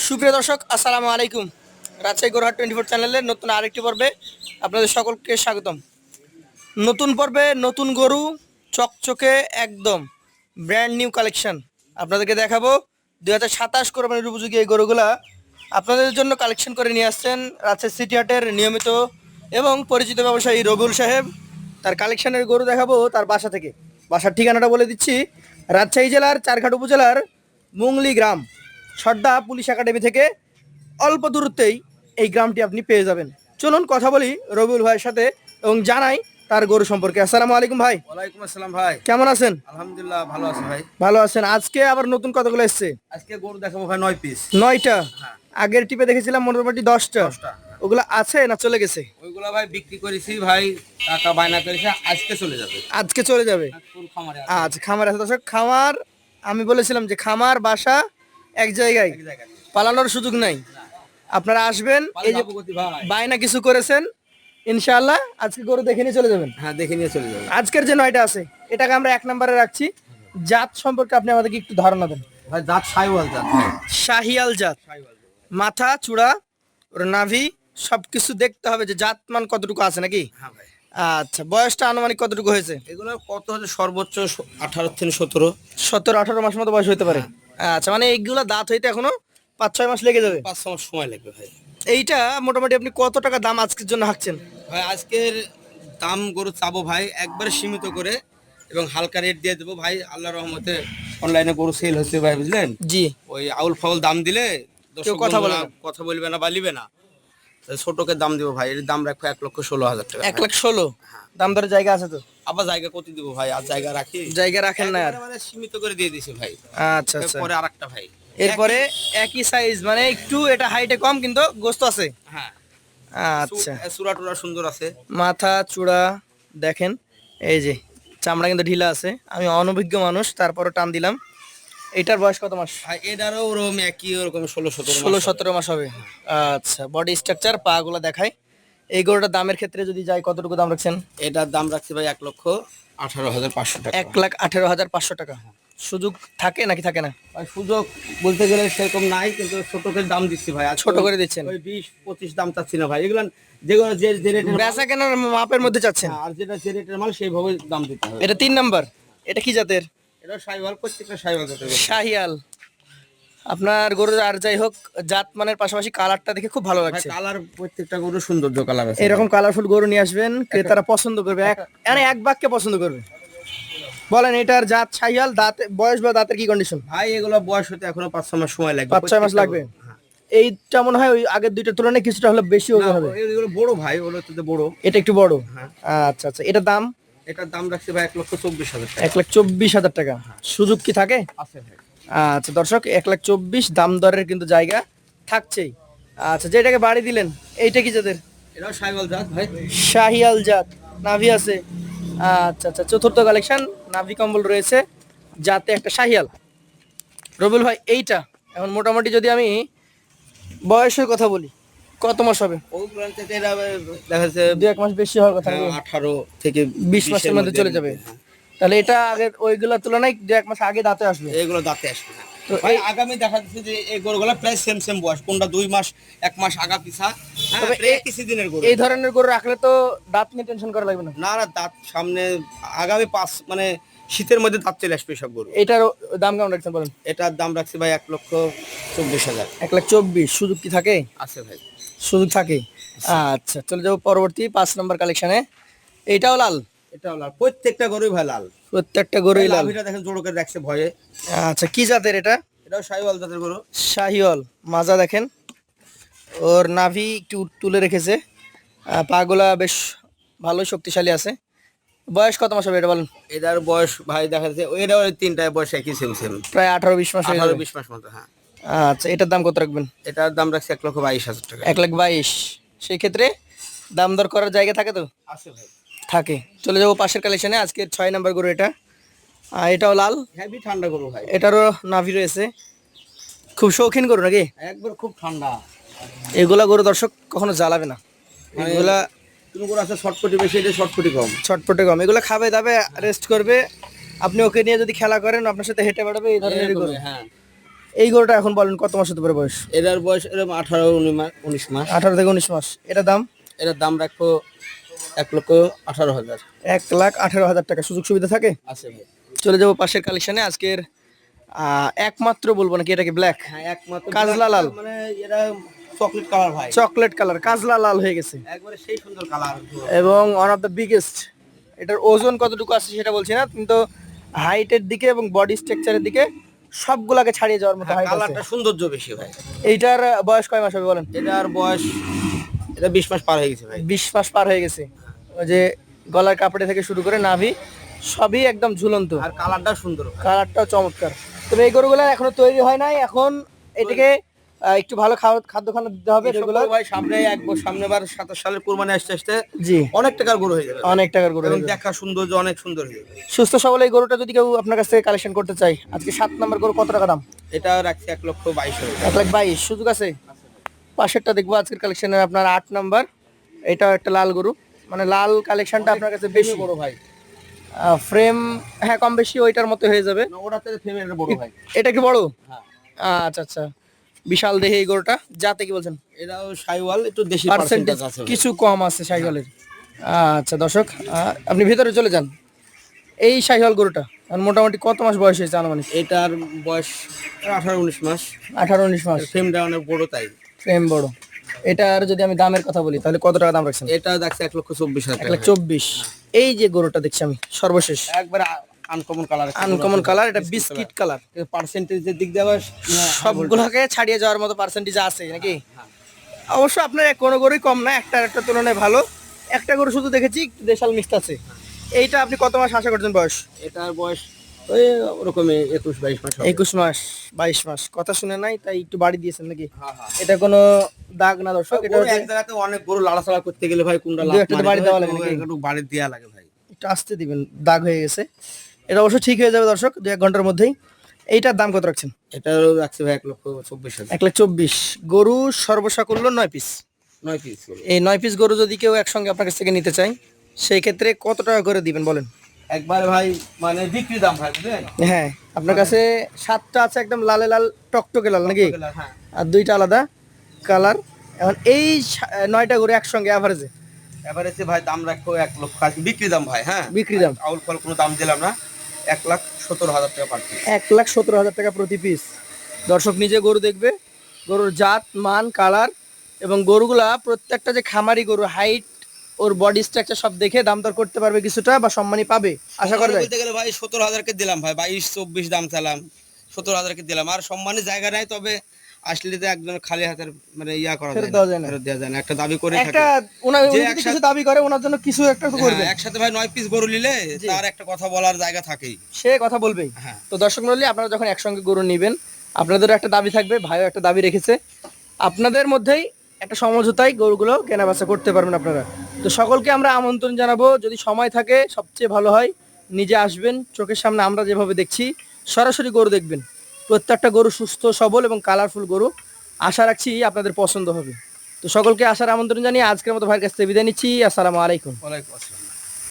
সুপ্রিয় দর্শক, আসসালামু আলাইকুম। রাজশাহী গরুহাট 24 চ্যানেলের নতুন আরেকটি পর্বে আপনাদের সকলকে স্বাগতম। নতুন পর্বে নতুন গরু, চকচকে একদম ব্র্যান্ড নিউ কালেকশন আপনাদেরকে দেখাবো। 2027 কোরবানির উপযোগী এই গরুগুলা আপনাদের জন্য কালেকশন করে নিয়ে আসছেন রাজশাহী সিটি হাটের নিয়মিত এবং পরিচিত ব্যবসায়ী রবিউল সাহেব। তার কালেকশনের গরু দেখাবো তার বাসা থেকে। বাসার ঠিকানাটা বলে দিচ্ছি, রাজশাহী জেলার চারঘাট উপজেলার মুংলি গ্রাম, সর্দা পুলিশ একাডেমি থেকে অল্প দূরত্বেই এই গ্রামটি আপনি পেয়ে যাবেন। চলুন কথা বলি রবিউল ভাইয়ের সাথে এবং জানাই তার গরু সম্পর্কে। আসসালামু আলাইকুম ভাই। ওয়ালাইকুম আসসালাম ভাই। কেমন আছেন? আলহামদুলিল্লাহ ভালো আছি ভাই। ভালো আছেন? আজকে আবার নতুন কতগুলো এসছে? আজকে গরু দেখাবো ভাই 9 পিস। 9টা? হ্যাঁ। আগের টিপে দেখেছিলাম মোটামুটি 10টা। 10টা। ওগুলো আছে না চলে গেছে? ওইগুলা ভাই বিক্রি করেছি ভাই, টাকা বায়না করেছে, আজকে চলে যাবে। আজকে চলে যাবে? ফুল খামারে আচ্ছা, খামার আছে। দর্শক, খামার আমি বলেছিলাম যে খামার বাসা এক জায়গায়, এক জায়গায়। পালানোর সুযোগ নাই। আপনারা আসবেন, এই যে বাবুগতি ভাই। বায়না কিছু করেছেন, ইনশাআল্লাহ আজকে গরু দেখে নিয়ে চলে যাবেন। হ্যাঁ, দেখে নিয়ে চলে যাবে। আজকের যে 9টা আছে এটাকে আমরা 1 নম্বরে রাখছি। জাত সম্পর্কে আপনি আমাদেরকে একটু ধারণা দেন। ভাই জাত সাইওয়াল জাত ভাই। শাহিয়াল জাত। সাইওয়াল জাত। মাথা চূড়া ওর নাভি সবকিছু দেখতে হবে যে জাতমান কতটুকু আছে নাকি। হ্যাঁ ভাই। আচ্ছা, বয়সটা আনুমানিক কতটুকু হয়েছে? এগুলো কত হচ্ছে সর্বোচ্চ 18 থেকে 17। 17-18 মাস মতো বয়স হতে পারে। আচ্ছা, মানে এইগুলা দাঁত হইতে এখনো 5-6 মাস লেগে যাবে। 5 মাস সময় লাগবে ভাই। এইটা মোটামুটি আপনি কত টাকা দাম আজকের জন্য হাঁকছেন? ভাই আজকের দাম গরু চাবো ভাই একবারে সীমিত করে এবং হালকা রেট দিয়ে দেবো ভাই। আল্লাহর রহমতে অনলাইনে গরু সেল হচ্ছে ভাই, বুঝলেন? জি। ওই আউল ফাউল দাম দিলে কেউ কথা বলবে না। কথা বলবে না বা লিবে না। তাই ছোটকে দাম দিব ভাই, এর দাম রাখবো 1,16,000 টাকা। 1,16,000? দাম দরের জায়গা আছে তো? আবার জায়গা কত দিব ভাই? আর জায়গা রাখি? জায়গা রাখেন না আর? একবারে মানে সীমিত করে দিয়ে দিছি ভাই। আচ্ছা আচ্ছা। পরে আরেকটা ভাই, এরপরে একই সাইজ, মানে একটু এটা হাইটে কম কিন্তু গোস্ত আছে। হ্যাঁ আচ্ছা, সুরা টুরা সুন্দর আছে। মাথা চূড়া দেখেন, এই যে চামড়া কিন্তু ঢিলা আছে। আমি অনভিজ্ঞ মানুষ, তারপরও টান দিলাম। এটার বয়স কত মাস? ভাই এটারও ওরকম একই, ওরকম 16-17 16-17 মাস হবে। আচ্ছা, বডি স্ট্রাকচার পা গুলা দেখাই। এই গরুটার দামের ক্ষেত্রে যদি যাই, কতটুকু দাম রাখছেন? এটার দাম রাখছি ভাই 1,18,500 টাকা। 1,18,500 টাকা। সুযোগ থাকে নাকি থাকে না? ভাই সুযোগ বলতে গেলে সেরকম নাই, কিন্তু ছোটকে দাম দিচ্ছি ভাই। আর ছোট করে দিচ্ছেন? ওই 20-25 দাম চাচ্ছি না ভাই। এগুলো যেগুলো যে রেটের বেচা কেনার মাপের মধ্যে চাচ্ছেন? আর যেটা যে রেটের মাল সেইভাবে দাম দিতে হবে। এটা 3 নাম্বার। এটা কি জাতের? এটা সাইওয়াল, প্রত্যেকটা সাইওয়াল জাতের গরু। শাহিয়াল। আপনার গরুর আর যাই হোক, জাত মানের পাশাপাশি কালারটা দেখে খুব ভালো ভাই লাগছে। কালার প্রত্যেকটা গরু সৌন্দর্য কালার আছে। এরকম কালারফুল গরু নিয়ে আসবেন, ক্রেতারা পছন্দ করবে, মানে এক বাক্যে পছন্দ করবে। বলেন, এটার জাত শাহিয়াল, দাঁত বয়স বা দাঁতের কি কন্ডিশন? ভাই এগুলো বয়স হতে এখনো 5-6 মাস সময় লাগবে। 5-6 মাস লাগবে? হ্যাঁ। এইটা মনে হয় ওই আগের দুইটার তুলনায় কিছুটা হলে বেশি না, ওজন হবে। এগুলো বড় ভাই, ওগুলো তো বড়। এটা একটু বড়। হ্যাঁ। আচ্ছা আচ্ছা, এটার দাম? এটার দাম রাখছি ভাই 1,24,000 টাকা। 1,24,000 টাকা। সুযোগ কি থাকে? আছে ভাই। আচ্ছা দর্শক, 1,24,000 দাম দরের কিন্তু জায়গা থাকছেই। আচ্ছা, যেটাকে বাড়ি দিলেন এইটা কি জাতের? এটাও সাইওয়াল জাত ভাই। শাহিয়াল জাত, নাভি আছে। আচ্ছা আচ্ছা, চতুর্থ কালেকশন, নাভি কম্বল রয়েছে, যাতে একটা শাহিয়াল। রবিউল ভাই, এইটা এখন মোটামুটি যদি আমি বয়সের কথা বলি, কত মাস হবে? ওগুলো থেকে এটা দেখা যাচ্ছে 2-1 মাস বেশি হওয়ার কথা। 18 থেকে 20 মাসের মধ্যে চলে যাবে। হ্যাঁ। তাহলে এটা আগের ওইগুলোর তুলনায় 2-1 মাস আগে দাঁতে আসবে। এগুলো দাঁতে আসবে না। তো ভাই এই- আগামী দেখা যাচ্ছে যে এই গরুগুলো প্রায় সেম বয়স, কোনটা 2 মাস 1 মাস আগা পিছা। হ্যাঁ, তবে প্রায় একই সিজনের গরু। এই ধরনের গরু রাখলে তো দাঁত নিয়ে টেনশন করা লাগবে না। না না, দাঁত সামনে আগামী 5 মানে শীতের মধ্যে দাঁত চলে আসবে সব গরু। এটার দাম কেমন রাখছেন বলেন? এটার দাম রাখছি ভাই 1,24,000। 1,24,000। সুযোগ কি থাকে? আছে ভাই। সুযোগ থাকে। আচ্ছা, চলে যাবো পরবর্তী 5 নম্বর কালেকশনে। এইটাও লাল? এটাও লাল, প্রত্যেকটা গরুই ভাই লাল। প্রত্যেকটা গরুই লাল। লাভিটা দেখেন জোড় করে রাখছে ভয়ে। আচ্ছা, কি জাতের এটা? এটাও সাইওয়াল জাতের গরু। শাহিওয়াল। মাজা দেখেন, ওর নাভি একটু তুলে রেখেছে, পাগুলা বেশ ভালোই শক্তিশালী আছে। বয়স কত মাস হবে এটা বলেন? এটার বয়স ভাই দেখা যাচ্ছে এটাও তিনটায় বয়স একই সেম। প্রায় 18-20 মাস হয়ে যাবে। 18-20 মাস মতো। হ্যাঁ। আচ্ছা, এটার দাম কত রাখবেন? এটার দাম রাখছি 1,22,000 টাকা। 1,22,000। সেই ক্ষেত্রে দাম দর করার জায়গা থাকে তো? আছে ভাই। থাকে। চলে যাবো পাশের কালেকশনে, আজকের 6 নম্বর গরু এটা। এটাও লাল, হেভি ঠান্ডা গরু ভাই। এটারও নাভি রয়েছে। খুব শৌখিন গরু নাকি? একবার খুব ঠান্ডা। এগুলা গরু দর্শক কখনো জ্বালাবে না। মানে এগুলা কোনো গরু আছে শর্টফুটি বেশি, এটা শর্টফুটি কম। ছটপটে কম। এগুলা খাবে দাবে, রেস্ট করবে। আপনি ওকে নিয়ে যদি খেলা করেন, আপনার সাথে হেঁটে বেড়াবে, এই ধরনের গরু। হ্যাঁ। এই গরুটা এখন বলেন কত মাস হতে পারে বয়স? এটার বয়স এরকম 18-19 মাস। 18 থেকে 19 মাস। এটার দাম এটার দাম রাখবো 1,18,000 1,18,000 টাকা। সুযোগ সুবিধা থাকে? আছে ভাই। চলে যাবো পাশের কালেকশনে। আজকের একমাত্র বলবো নাকি, এটা কি ব্ল্যাক? হ্যাঁ, একমাত্র কাজলা লাল। মানে এরা চকলেট কালার ভাই, চকলেট কালার, কাজলা লাল হয়ে গেছে একবারে সেই সুন্দর কালার। এবং ওয়ান অফ দ্য বিগেস্ট। এটার ওজন কতটুকু আছে সেটা বলছি না, কিন্তু হাইটের দিকে এবং বডি স্ট্রাকচারের দিকে সবগুলাকে ছাড়িয়ে যাওয়ার মতো হাইট আছে। কালারটা সৌন্দর্য বেশি ভাই। এইটার বয়স কয় মাস হবে বলেন? এটার বয়স এটা 20 মাস পার হয়ে গেছে ভাই। 20 মাস পার হয়ে গেছে। ওই যে গলার কাপড়ে থেকে শুরু করে নাভি সবই একদম ঝুলন্ত, আর কালারটা সুন্দর। কালারটাও চমৎকার। তবে এই গরুগুলো এখনো তৈরি হয় নাই, এখন এটাকে একটু ভালো খাদ্য খানা দিতে হবে রেগুলার। ভাই সামনে সামনেবার 27 সালের কুরবানি আসতে আসতে জি, অনেক টাকার গরু হয়ে যাবে, অনেক টাকার গরু এবং হয়ে যাবে। দেখা সৌন্দর্য অনেক সুন্দর হয়ে যাবে। সুস্থ সবল এই গরুটা যদি কেউ আপনার কাছ থেকে কালেকশন করতে চাই, আজকে 7 নম্বর গরু কত টাকা দাম? এটা রাখছি 1,22,000। 1,22,000 সুযোগ আছে? পাশেরটা দেখবো আজকের কালেকশনের আপনার 8 নাম্বার। এটা একটা লাল গরু, মানে লাল কালেকশনটা আপনার কাছে বেশি বড় ভাই, ফ্রেম, হ্যাঁ কম বেশি ওইটার মতো হয়ে যাবে। ওটা থেকে ফেমের বড় ভাই। এটা কি বড়? হ্যাঁ, আচ্ছা আচ্ছা, বিশাল দেহে এই গরুটা। যাতে কি বলছেন? এটাও সাইওয়াল, একটু দেশি পার্সেন্টেজ পার্সেন্টেজ আছে ভাই। কিছু কম আছে শাহিওয়ালের। আচ্ছা দর্শক, আপনি ভিতরে চলে যান। এই শাহিওয়াল গরুটা আর মোটামুটি কত মাস বয়স হয়েছে আনুমানিক? এটার বয়স 18-19 মাস। 18-19 মাস। ফ্রেমটা অনেক বড় তাই। ফ্রেম বড়। এটার যদি আমি দামের কথা বলি তাহলে কত টাকা দাম রাখছেন? এটা দেখছি 1,24,000 টাকা। 1,24,000। এই যে গরুটা দেখছি আমি সর্বশেষ, একবার আনকমন কালার, আনকমন কালার, এটা বিস্কিট কালার। পার্সেন্টেজের দিক দিয়ে আবার সবগুলোকে ছাড়িয়ে যাওয়ার মতো পার্সেন্টেজ আছে নাকি? অবশ্য আপনার কোনো গরুই কম না, একটা একটা তুলনায় ভালো। একটা গরু শুধু দেখেছি একটু দেশাল মিক্স আছে। এইটা আপনি কত মাস আশা করছেন বয়স? এটার বয়স ওই ওরকমই 21-22 মাস হবে। 21 মাস 22 মাস। কথা শুনে নাই তাই একটু বাড়ি দিয়েছেন নাকি? হ্যাঁ, হ্যাঁ। এটা কোনো দাগ না দর্শক, এটা গরু হচ্ছে এক জায়গাতে অনেক গরু লাড়াচাড়া করতে গেলে ভাই কোনটা দু একটা তো বাড়ি দেওয়া লাগে নাকি? একটু বাড়ি দেওয়া লাগে ভাই। একটু আসতে দিবেন, দাগ হয়ে গেছে। এটা অবশ্য ঠিক হয়ে যাবে দর্শক 2-1 ঘন্টার মধ্যেই। এইটার দাম কত রাখছেন? এটারও রাখছে ভাই 1,24,000। 1,24,000। গরু সর্বসাকুল্য 9 পিস। 9 পিস। এই 9 পিস গরু যদি কেউ একসঙ্গে আপনার কাছ থেকে নিতে চায় সেই ক্ষেত্রে কত টাকা করে দিবেন বলেন? একবার ভাই মানে বিক্রি দাম ভাই, বুঝলেন? হ্যাঁ, আপনার কাছে 7টা আছে একদম লালে লাল টকটকে লাল নাকি, হ্যাঁ, আর 2টা আলাদা কালার। এখন এই 9টা গরু একসঙ্গে অ্যাভারেজে এবারে ভাই দাম রাখবো 1,00,000 আজকে বিক্রি দাম ভাই। হ্যাঁ, বিক্রি দাম আউল ফল কোনো দাম দিলাম না, 1,17,000 টাকা পার পিস। 1,17,000 টাকা প্রতি পিস। দর্শক নিজে গরু দেখবে, গরুর জাত মান কালার এবং গরুগুলা প্রত্যেকটা যে খামারি গরু, হাইট ওর বডি স্ট্রাকচার সব দেখে দাম দর করতে পারবে কিছুটা, বা সম্মানই পাবে আশা করা যায়। বলতে গেলে ভাই 17,000 কে দিলাম ভাই, 22-24 দাম চালাম, 17,000 কে দিলাম। আর সম্মানের জায়গা নাই, তবে আসলে তো একদম খালি হাতের মানে ইয়া করা ফেরত যায় দেওয়া যায় না। ফেরত দেওয়া যায় না, একটা দাবি করে থাকে। একটা উনি যদি একসাথে- কিছু দাবি করে ওনার জন্য কিছু একটা তো করবে, হ্যাঁ, একসাথে ভাই 9 পিস গরু নিলে জি। তার একটা কথা বলার জায়গা থাকেই। সে কথা বলবেই। হ্যাঁ। তো দর্শক মণ্ডলী, আপনারা যখন একসঙ্গে গরু নেবেন আপনাদেরও একটা দাবি থাকবে, ভাইও একটা দাবি রেখেছে, আপনাদের মধ্যেই একটা সমঝোতায় গরুগুলো কেনা বেচা করতে পারবেন আপনারা। তো সকলকে আমরা আমন্ত্রণ জানাবো, যদি সময় থাকে সবচেয়ে ভালো হয় নিজে আসবেন, চোখের সামনে আমরা যেভাবে দেখছি সরাসরি গরু দেখবেন। প্রত্যেকটা গরু সুস্থ সবল এবং কালারফুল গরু। আশা রাখছি আপনাদের পছন্দ হবে। তো সকলকে আসার আমন্ত্রণ জানিয়ে আজকের মতো ভাইয়ের কাছ থেকে বিদায় নিচ্ছি। আসসালামু আলাইকুম। ওয়ালাইকুম আসসালাম।